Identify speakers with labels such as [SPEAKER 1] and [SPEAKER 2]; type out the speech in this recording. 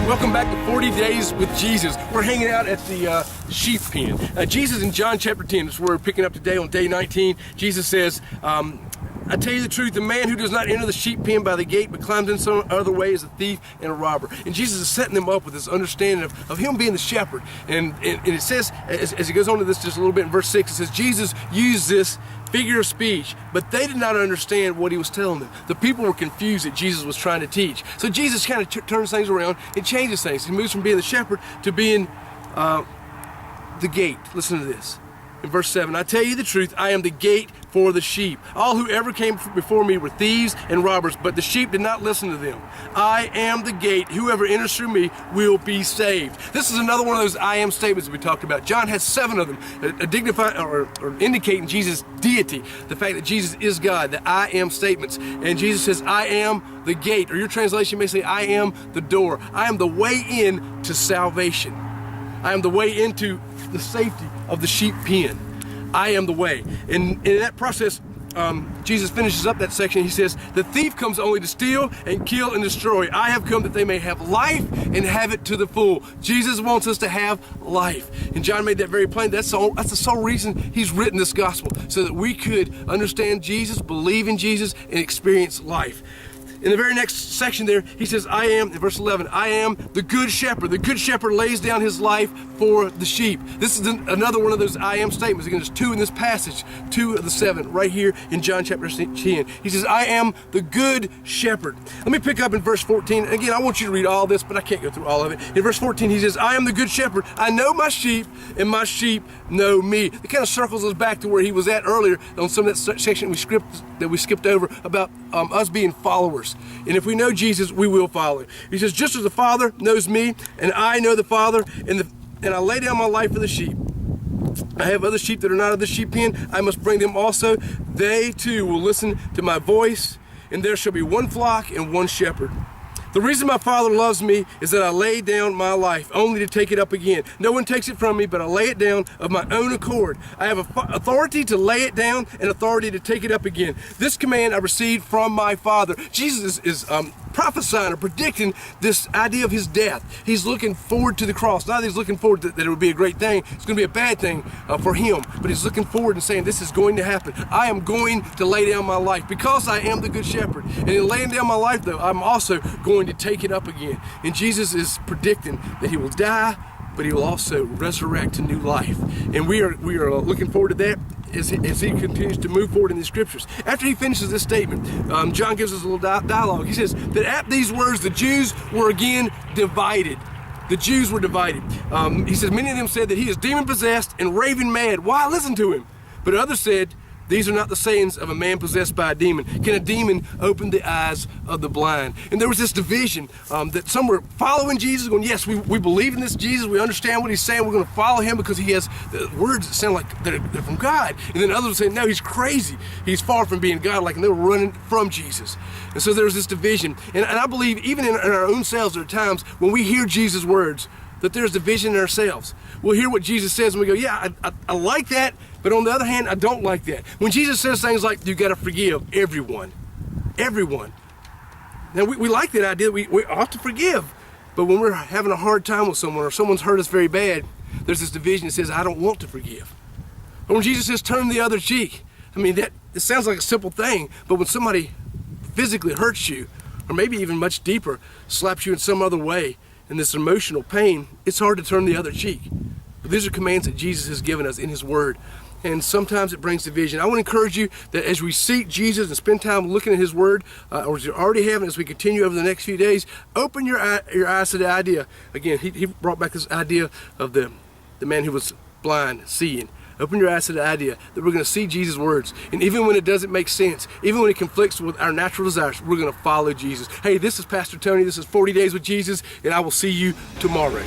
[SPEAKER 1] Welcome back to 40 Days with Jesus. We're hanging out at the sheep pen. Jesus in John chapter 10, that's where we're picking up today on day 19. Jesus says, I tell you the truth, the man who does not enter the sheep pen by the gate but climbs in some other way is a thief and a robber. And Jesus is setting them up with this understanding of him being the shepherd. And it says, as he goes on to this just a little bit in verse 6, it says, Jesus used this figure of speech, but they did not understand what he was telling them. The people were confused that Jesus was trying to teach. So Jesus kind of turns things around and changes things. He moves from being the shepherd to being the gate. Listen to this. In verse 7, I tell you the truth, I am the gate for the sheep. All who ever came before me were thieves and robbers, but the sheep did not listen to them. I am the gate. Whoever enters through me will be saved. This is another one of those I am statements that we talked about. John has 7 of them, dignifying or indicating Jesus' deity, the fact that Jesus is God, the I am statements. And Jesus says, I am the gate, or your translation may say, I am the door. I am the way in to salvation. I am the way into the safety of the sheep pen. I am the way. And in that process, Jesus finishes up that section. He says, the thief comes only to steal and kill and destroy. I have come that they may have life and have it to the full. Jesus wants us to have life. And John made that very plain. That's the sole reason he's written this gospel, so that we could understand Jesus, believe in Jesus, and experience life. In the very next section there, he says, I am, in verse 11, I am the good shepherd. The good shepherd lays down his life for the sheep. This is another one of those I am statements. Again, there's 2 in this passage, 2 of the 7, right here in John chapter 10. He says, I am the good shepherd. Let me pick up in verse 14. Again, I want you to read all this, but I can't go through all of it. In verse 14, he says, I am the good shepherd. I know my sheep, and my sheep know me. It kind of circles us back to where he was at earlier on some of that section we skipped over about us being followers. And if we know Jesus, we will follow him. He says, just as the Father knows me, and I know the Father, and I lay down my life for the sheep. I have other sheep that are not of the sheep pen. I must bring them also. They too will listen to my voice, and there shall be one flock and one shepherd. The reason my Father loves me is that I lay down my life only to take it up again. No one takes it from me, but I lay it down of my own accord. I have authority to lay it down and authority to take it up again. This command I received from my Father. Jesus is prophesying or predicting this idea of his death. He's looking forward to the cross. Not that he's looking forward that it would be a great thing. It's going to be a bad thing for him. But he's looking forward and saying, this is going to happen. I am going to lay down my life because I am the good shepherd. And in laying down my life, though, I'm also going to take it up again. And Jesus is predicting that he will die, but he will also resurrect to new life. And we are looking forward to that as he continues to move forward in the scriptures. After he finishes this statement, John gives us a little dialogue. He says that at these words, the Jews were again divided. The Jews were divided. He says, many of them said that he is demon-possessed and raving mad. Why listen to him? But others said, these are not the sayings of a man possessed by a demon. Can a demon open the eyes of the blind? And there was this division that some were following Jesus, going, yes, we believe in this Jesus. We understand what he's saying. We're going to follow him because he has the words that sound like they're from God. And then others were saying, no, he's crazy. He's far from being God-like. And they were running from Jesus. And so there was this division. And I believe even in our own selves, there are times when we hear Jesus' words that there's division in ourselves. We'll hear what Jesus says and we go, yeah, I like that, but on the other hand, I don't like that. When Jesus says things like, you got to forgive everyone. Everyone. Now, we like that idea. We ought to forgive. But when we're having a hard time with someone or someone's hurt us very bad, there's this division that says, I don't want to forgive. But when Jesus says, turn the other cheek, I mean, it sounds like a simple thing, but when somebody physically hurts you, or maybe even much deeper, slaps you in some other way, and this emotional pain, it's hard to turn the other cheek. But these are commands that Jesus has given us in his word. And sometimes it brings division. I want to encourage you that as we seek Jesus and spend time looking at his word, or as you already have, as we continue over the next few days, open your eyes to the idea. Again, he brought back this idea of the man who was blind, seeing. Open your eyes to the idea that we're going to see Jesus' words. And even when it doesn't make sense, even when it conflicts with our natural desires, we're going to follow Jesus. Hey, this is Pastor Tony. This is 40 Days with Jesus, and I will see you tomorrow.